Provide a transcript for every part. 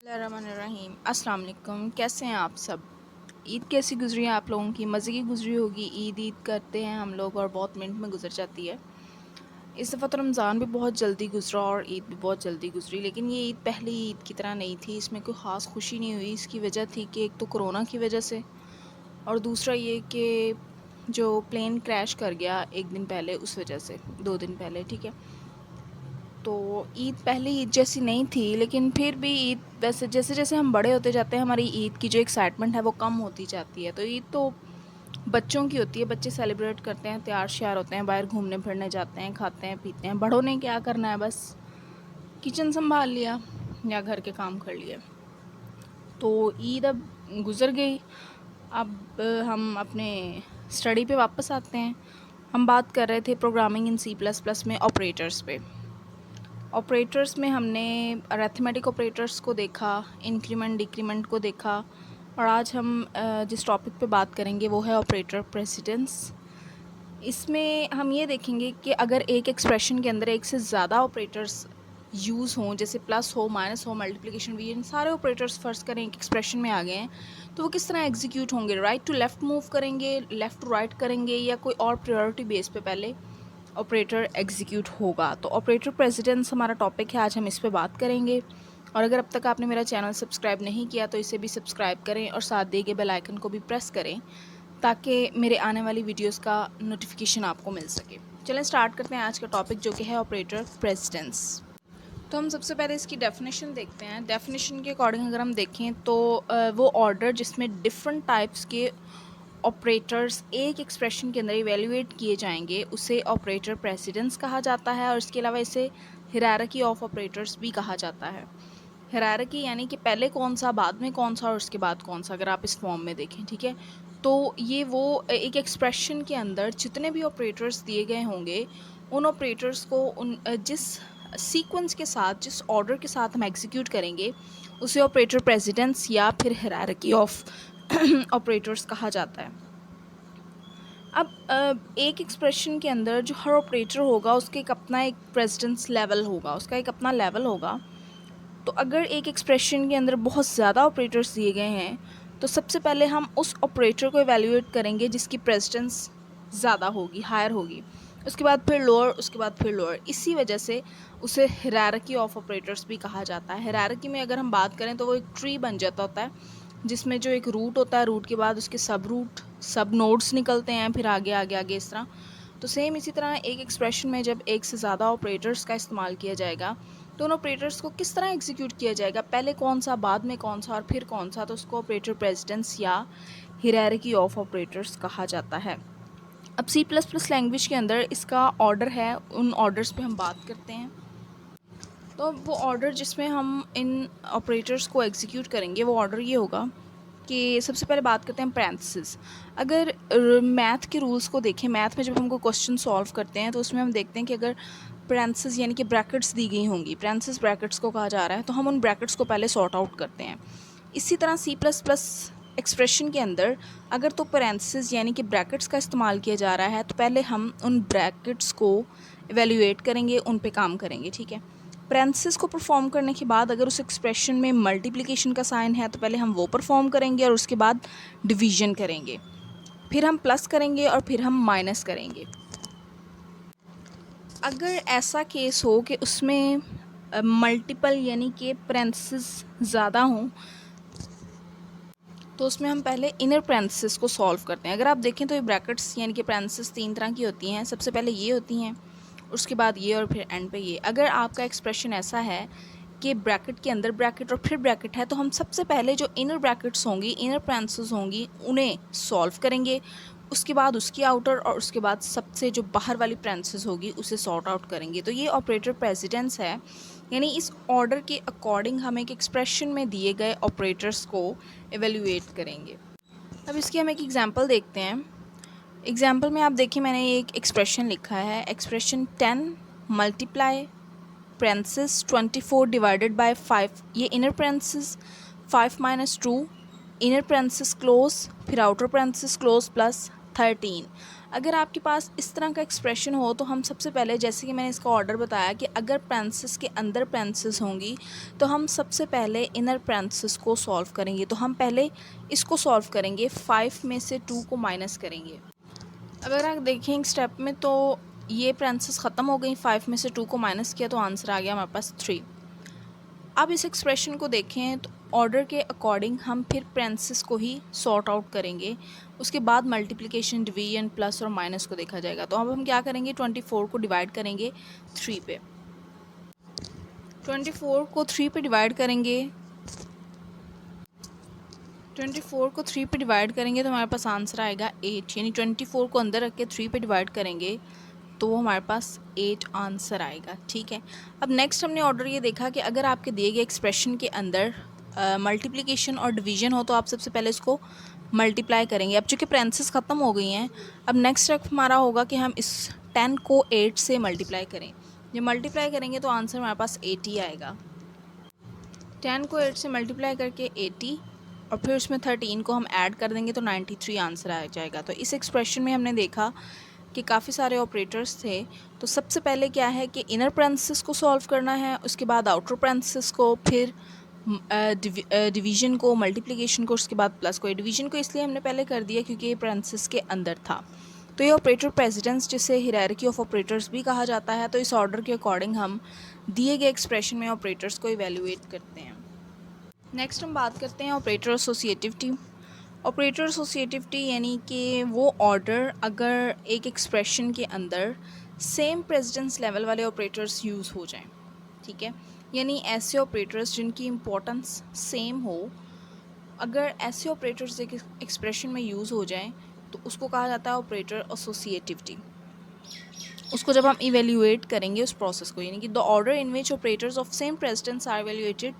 बिस्मिल्लाहिर्रहमानिर्रहीम। अस्सलाम वालेकुम। कैसे हैं आप सब? ईद कैसी गुजरी है आप लोगों की? मज़े की गुजरी होगी। ईद करते हैं हम लोग और बहुत मिनट में गुजर जाती है। इस दफ़ा तो रमज़ान भी बहुत जल्दी गुजरा और ईद भी बहुत जल्दी गुजरी, लेकिन ये ईद पहली ईद की तरह नहीं थी। इसमें कोई ख़ास खुशी नहीं हुई। इसकी वजह थी कि एक तो कोरोना की वजह से, और दूसरा ये कि जो प्लेन क्रैश कर गया एक दिन पहले, उस वजह से 2 दिन पहले, ठीक है। तो ईद पहली ईद जैसी नहीं थी, लेकिन फिर भी ईद वैसे जैसे जैसे हम बड़े होते जाते हैं हमारी ईद की जो एक्साइटमेंट है वो कम होती जाती है। तो ईद तो बच्चों की होती है, बच्चे सेलिब्रेट करते हैं, तैयार श्यार होते हैं, बाहर घूमने फिरने जाते हैं, खाते हैं पीते हैं। बड़ों ने क्या करना है, बस किचन संभाल लिया या घर के काम कर लिए। तो ईद अब गुज़र गई। अब हम अपने स्टडी पे वापस आते हैं। हम बात कर रहे थे प्रोग्रामिंग इन C++ में ऑपरेटर्स पे। ऑपरेटर्स में हमने अरिथमेटिक ऑपरेटर्स को देखा, इंक्रीमेंट डिक्रीमेंट को देखा, और आज हम जिस टॉपिक पे बात करेंगे वो है ऑपरेटर प्रेसिडेंस। इसमें हम ये देखेंगे कि अगर एक एक्सप्रेशन के अंदर एक से ज़्यादा ऑपरेटर्स यूज़ हों, जैसे प्लस हो, माइनस हो, मल्टीप्लिकेशन भी, इन सारे ऑपरेटर्स फ़र्ज़ करें एक एक्सप्रेशन में आ गए हैं, तो वो किस तरह एग्जीक्यूट होंगे? राइट टू लेफ़्ट मूव करेंगे, लेफ़्ट टू राइट करेंगे, या कोई और प्रायोरिटी बेस पे पहले ऑपरेटर एग्जीक्यूट होगा? तो ऑपरेटर प्रेसिडेंस हमारा टॉपिक है, आज हम इस पे बात करेंगे। और अगर अब तक आपने मेरा चैनल सब्सक्राइब नहीं किया तो इसे भी सब्सक्राइब करें और साथ दिए गए बेल आइकन को भी प्रेस करें, ताकि मेरे आने वाली वीडियोस का नोटिफिकेशन आपको मिल सके। चलें स्टार्ट करते हैं आज का टॉपिक, जो कि है ऑपरेटर प्रेसिडेंस। तो हम सबसे पहले इसकी डेफिनेशन देखते हैं। डेफिनेशन के अकॉर्डिंग अगर हम देखें तो वो ऑर्डर जिसमें डिफरेंट टाइप्स के ऑपरेटर्स एक एक्सप्रेशन के अंदर इवेल्युएट किए जाएंगे, उसे ऑपरेटर प्रेसिडेंस कहा जाता है। और इसके अलावा इसे हायरार्की ऑफ ऑपरेटर्स भी कहा जाता है। हायरार्की यानी कि पहले कौन सा, बाद में कौन सा और उसके बाद कौन सा, अगर आप इस फॉर्म में देखें, ठीक है। तो ये वो एक एक्सप्रेशन के अंदर जितने भी ऑपरेटर्स दिए गए होंगे, उन ऑपरेटर्स को उन जिस सीक्वेंस के साथ, जिस ऑर्डर के साथ हम एग्जीक्यूट करेंगे, उसे ऑपरेटर प्रेसिडेंस या फिर हायरार्की ऑफ ऑपरेटर्स कहा जाता है। अब एक एक्सप्रेशन के अंदर जो हर ऑपरेटर होगा उसके एक अपना एक प्रेसिडेंस लेवल होगा, उसका एक अपना लेवल होगा। तो अगर एक एक्सप्रेशन के अंदर बहुत ज़्यादा ऑपरेटर्स दिए गए हैं, तो सबसे पहले हम उस ऑपरेटर को एवेल्युएट करेंगे जिसकी प्रेसिडेंस ज़्यादा होगी, हायर होगी। उसके बाद फिर लोअर, उसके बाद फिर लोअर। इसी वजह से उसे हायरार्की ऑफ ऑपरेटर्स भी कहा जाता है। हायरार्की में अगर हम बात करें तो वो एक ट्री बन जाता होता है, जिसमें जो एक रूट होता है, रूट के बाद उसके सब रूट, सब नोड्स निकलते हैं, फिर आगे आगे आगे इस तरह। तो सेम इसी तरह एक एक्सप्रेशन में जब एक से ज़्यादा ऑपरेटर्स का इस्तेमाल किया जाएगा, तो उन ऑपरेटर्स को किस तरह एग्जीक्यूट किया जाएगा, पहले कौन सा, बाद में कौन सा और फिर कौन सा, तो उसको ऑपरेटर प्रेसिडेंस या हायरार्की ऑफ ऑपरेटर्स कहा जाता है। अब C++ लैंग्वेज के अंदर इसका ऑर्डर है, उन ऑर्डर्स पे हम बात करते हैं। तो वो ऑर्डर जिसमें हम इन ऑपरेटर्स को एग्जीक्यूट करेंगे, वो ऑर्डर ये होगा कि सबसे पहले बात करते हैं पैरेंथेसिस। अगर मैथ के रूल्स को देखें, मैथ में जब हमको क्वेश्चन सॉल्व करते हैं तो उसमें हम देखते हैं कि अगर पैरेंथेसिस यानी कि ब्रैकेट्स दी गई होंगी, पैरेंथेसिस ब्रैकेट्स को कहा जा रहा है, तो हम उन ब्रैकेट्स को पहले सॉर्ट आउट करते हैं। इसी तरह C++ एक्सप्रेशन के अंदर अगर तो पैरेंथेसिस यानी कि ब्रैकेट्स का इस्तेमाल किया जा रहा है, तो पहले हम उन ब्रैकेट्स को एवेल्युएट करेंगे, उन पे काम करेंगे, ठीक है। पैरेंथेसिस को परफॉर्म करने के बाद अगर उस एक्सप्रेशन में मल्टीप्लिकेशन का साइन है, तो पहले हम वो परफॉर्म करेंगे और उसके बाद डिवीजन करेंगे, फिर हम प्लस करेंगे और फिर हम माइनस करेंगे। अगर ऐसा केस हो कि उसमें मल्टीपल यानी कि पैरेंथेसिस ज़्यादा हों, तो उसमें हम पहले इनर पैरेंथेसिस को सॉल्व करते हैं। अगर आप देखें तो ये ब्रैकेट्स यानी कि पैरेंथेसिस 3 तरह की होती हैं। सबसे पहले ये होती हैं, उसके बाद ये, और फिर एंड पे ये। अगर आपका एक्सप्रेशन ऐसा है कि ब्रैकेट के अंदर ब्रैकेट और फिर ब्रैकेट है, तो हम सबसे पहले जो इनर ब्रैकेट्स होंगी, इनर पैरेंथेसिस होंगी, उन्हें सॉल्व करेंगे, उसके बाद उसकी आउटर, और उसके बाद सबसे जो बाहर वाली पैरेंथेसिस होगी उसे सॉर्ट आउट करेंगे। तो ये ऑपरेटर प्रेसिडेंस है, यानी इस ऑर्डर के अकॉर्डिंग हम एक एक्सप्रेशन में दिए गए ऑपरेटर्स को एवेल्युएट करेंगे। अब इसकी हम एक एग्जांपल देखते हैं। एग्जांपल में आप देखिए, मैंने एक एक्सप्रेशन लिखा है, expression 10 multiply parenthesis 24 divided by 5, ये inner parenthesis, 5 - 2 inner parenthesis close, फिर आउटर पैरेंथेसिस क्लोज प्लस 13। अगर आपके पास इस तरह का एक्सप्रेशन हो तो हम सबसे पहले, जैसे कि मैंने इसका ऑर्डर बताया कि अगर पैरेंथेसिस के अंदर पैरेंथेसिस होंगी तो हम सबसे पहले इनर पैरेंथेसिस को सॉल्व करेंगे। तो हम पहले इसको सॉल्व करेंगे, 5 में से 2 को माइनस करेंगे। अगर आप देखें एक स्टेप में तो ये पैरेंथेसिस ख़त्म हो गई, 5 में से 2 को माइनस किया तो आंसर आ गया हमारे पास 3। अब इस एक्सप्रेशन को देखें तो ऑर्डर के अकॉर्डिंग हम फिर पैरेंथेसिस को ही सॉर्ट आउट करेंगे, उसके बाद मल्टीप्लिकेशन, डिवीजन, प्लस और माइनस को देखा जाएगा। तो अब हम क्या करेंगे, 24 को डिवाइड करेंगे 3 पे। 24 को 3 पे डिवाइड करेंगे, 24 को 3 पे डिवाइड करेंगे तो हमारे पास आंसर आएगा 8, यानी 24 को अंदर रख के 3 पे डिवाइड करेंगे तो वो हमारे पास 8 आंसर आएगा। ठीक है, अब नेक्स्ट हमने ऑर्डर ये देखा कि अगर आपके दिए गए एक्सप्रेशन के अंदर मल्टीप्लिकेशन और डिवीजन हो तो आप सबसे पहले इसको मल्टीप्लाई करेंगे। अब चूँकि पैरेंथेसिस ख़त्म हो गई हैं, अब नेक्स्ट स्टेप हमारा होगा कि हम इस 10 को 8 से मल्टीप्लाई करें। जब मल्टीप्लाई करेंगे तो आंसर हमारे पास 80 आएगा। 10 को 8 से मल्टीप्लाई करके 80 और फिर उसमें 13 को हम ऐड कर देंगे तो 93 आंसर आ जाएगा। तो इस एक्सप्रेशन में हमने देखा कि काफ़ी सारे ऑपरेटर्स थे। तो सबसे पहले क्या है कि इनर पैरेंथेसिस को सॉल्व करना है, उसके बाद आउटर पैरेंथेसिस को, फिर डिवीजन को, मल्टीप्लिकेशन को, उसके बाद प्लस को। डिवीजन को इसलिए हमने पहले कर दिया क्योंकि ये पैरेंथेसिस के अंदर था। तो ये ऑपरेटर प्रेसिडेंस, जिसे हायरार्की ऑफ ऑपरेटर्स भी कहा जाता है। तो इस ऑर्डर के अकॉर्डिंग हम दिए गए एक्सप्रेशन में ऑपरेटर्स को इवेल्युएट करते हैं। नेक्स्ट हम बात करते हैं ऑपरेटर एसोसिएटिविटी। ऑपरेटर एसोसिएटिविटी यानी कि वो ऑर्डर अगर एक एक्सप्रेशन के अंदर सेम प्रेसिडेंस लेवल वाले ऑपरेटर्स यूज़ हो जाएं। ठीक है, यानी ऐसे ऑपरेटर्स जिनकी इम्पोर्टेंस सेम हो, अगर ऐसे ऑपरेटर्स एक एक्सप्रेशन में यूज़ हो जाएं तो उसको कहा जाता है ऑपरेटर एसोसिएटिविटी। उसको जब हम इवेल्युएट करेंगे उस प्रोसेस को, यानी कि the order in which operators of same precedence are evaluated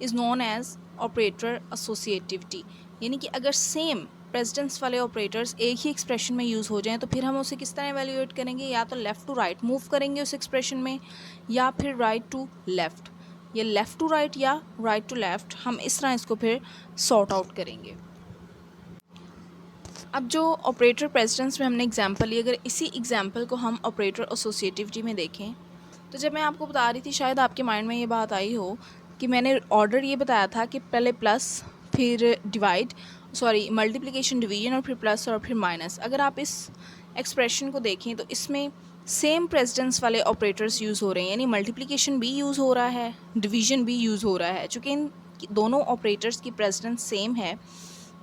is known as operator associativity. यानी कि अगर सेम प्रेसिडेंस वाले ऑपरेटर्स एक ही एक्सप्रेशन में यूज़ हो जाएं तो फिर हम उसे किस तरह इवेल्युएट करेंगे, या तो लेफ़्ट टू राइट मूव करेंगे उस एक्सप्रेशन में, या फिर राइट टू लेफ़्ट, या लेफ़्ट टू राइट या राइट टू लेफ़्ट, हम इस तरह इसको फिर सॉर्ट आउट करेंगे। अब जो ऑपरेटर प्रेसिडेंस में हमने एग्जांपल ली, अगर इसी एग्जांपल को हम ऑपरेटर एसोसिएटिविटी में देखें तो जब मैं आपको बता रही थी शायद आपके माइंड में ये बात आई हो कि मैंने ऑर्डर ये बताया था कि पहले प्लस, फिर मल्टीप्लिकेशन, डिवीजन और फिर प्लस और फिर माइनस। अगर आप इस एक्सप्रेशन को देखें तो इसमें सेम प्रेसिडेंस वाले ऑपरेटर्स यूज़ हो रहे हैं, यानी मल्टीप्लिकेशन भी यूज़ हो रहा है, डिवीजन भी यूज़ हो रहा है। चूँकि इन दोनों ऑपरेटर्स की प्रेसिडेंस सेम है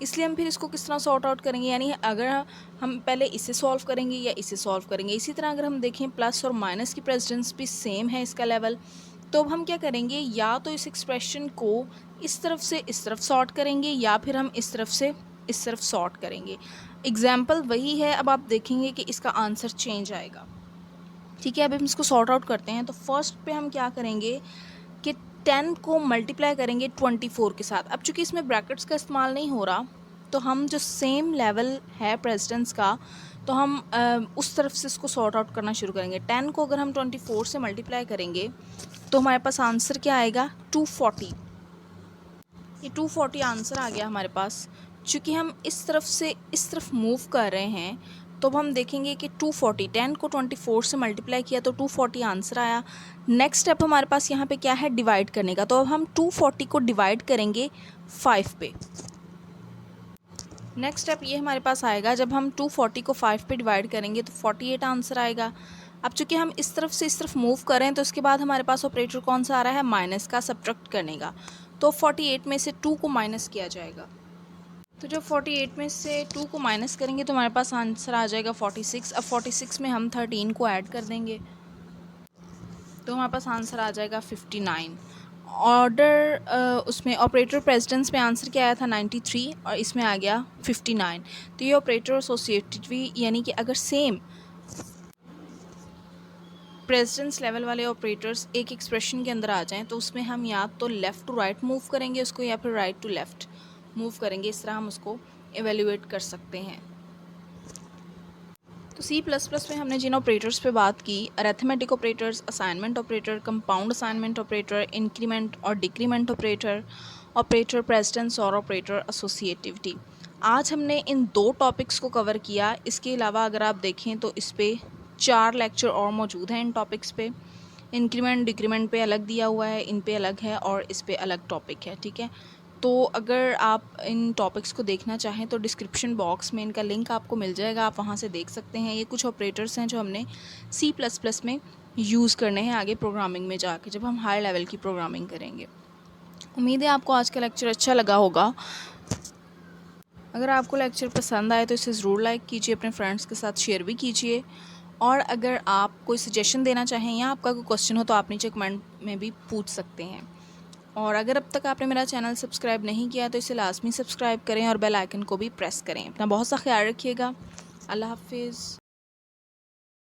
इसलिए हम फिर इसको किस तरह सॉर्ट आउट करेंगे, यानी अगर हम पहले इसे सॉल्व करेंगे या इसे सॉल्व करेंगे। इसी तरह अगर हम देखें प्लस और माइनस की प्रेसिडेंस भी सेम है इसका लेवल, तो अब हम क्या करेंगे, या तो इस एक्सप्रेशन को इस तरफ से इस तरफ सॉर्ट करेंगे या फिर हम इस तरफ से इस तरफ सॉर्ट करेंगे। एग्जाम्पल वही है, अब आप देखेंगे कि इसका आंसर चेंज आएगा। ठीक है, अब हम इसको सॉर्ट आउट करते हैं। तो फर्स्ट पे हम क्या करेंगे कि 10 को मल्टीप्लाई करेंगे 24 के साथ। अब चूँकि इसमें ब्रैकेट्स का इस्तेमाल नहीं हो रहा तो हम जो सेम लेवल है प्रेसिडेंस का तो हम उस तरफ से इसको सॉर्ट आउट करना शुरू करेंगे। 10 को अगर हम 24 से मल्टीप्लाई करेंगे तो हमारे पास आंसर क्या आएगा, 240। ये 240 आंसर आ गया हमारे पास। चूँकि हम इस तरफ से इस तरफ मूव कर रहे हैं तो अब हम देखेंगे कि 240, 10 को 24 से मल्टीप्लाई किया तो 240 आंसर आया। नेक्स्ट स्टेप हमारे पास यहाँ पे क्या है, डिवाइड करने का। तो अब हम 240 को डिवाइड करेंगे 5 पे। नेक्स्ट स्टेप ये हमारे पास आएगा, जब हम 240 को 5 पे डिवाइड करेंगे तो 48 आंसर आएगा। अब चूँकि हम इस तरफ से इस तरफ मूव करें तो उसके बाद हमारे पास ऑपरेटर कौन सा आ रहा है, माइनस का, सब्ट्रैक्ट करने का। तो 48 में से 2 को माइनस किया जाएगा। तो जब 48 में से 2 को माइनस करेंगे तो हमारे पास आंसर आ जाएगा 46। अब 46 में हम 13 को ऐड कर देंगे तो हमारे पास आंसर आ जाएगा 59। ऑर्डर उसमें ऑपरेटर प्रेसिडेंस में आंसर क्या आया था, 93, और इसमें आ गया 59। तो ये ऑपरेटर एसोसिएटिविटी, यानी कि अगर सेम प्रेसिडेंस लेवल वाले ऑपरेटर्स एक एक्सप्रेशन के अंदर आ जाएं तो उसमें हम या तो लेफ़्ट टू राइट मूव करेंगे उसको या फिर राइट टू लेफ़्ट मूव करेंगे। इस तरह हम उसको एवेल्युएट कर सकते हैं। तो C++ में हमने जिन ऑपरेटर्स पे बात की, arithmetic operators, assignment operator, compound assignment operator, increment और डिक्रीमेंट ऑपरेटर, ऑपरेटर प्रेसिडेंस और ऑपरेटर एसोसिएटिविटी। आज हमने इन 2 टॉपिक्स को कवर किया। इसके अलावा अगर आप देखें तो इस पे 4 लेक्चर और मौजूद हैं इन टॉपिक्स पे। इंक्रीमेंट डिक्रीमेंट पे अलग दिया हुआ है, इन पे अलग है और इस पे अलग टॉपिक है, ठीक है। तो अगर आप इन टॉपिक्स को देखना चाहें तो डिस्क्रिप्शन बॉक्स में इनका लिंक आपको मिल जाएगा, आप वहाँ से देख सकते हैं। ये कुछ ऑपरेटर्स हैं जो हमने C++ में यूज़ करने हैं आगे प्रोग्रामिंग में जाके, जब हम हाई लेवल की प्रोग्रामिंग करेंगे। उम्मीद है आपको आज का लेक्चर अच्छा लगा होगा। अगर आपको लेक्चर पसंद आए तो इसे ज़रूर लाइक कीजिए, अपने फ्रेंड्स के साथ शेयर भी कीजिए। और अगर आप कोई सजेशन देना चाहें या आपका कोई क्वेश्चन हो तो आप नीचे कमेंट में भी पूछ सकते हैं। और अगर अब तक आपने मेरा चैनल सब्सक्राइब नहीं किया तो इसे लाजमी सब्सक्राइब करें और बेल आइकन को भी प्रेस करें। अपना बहुत सा ख्याल रखिएगा। अल्लाह हाफिज़।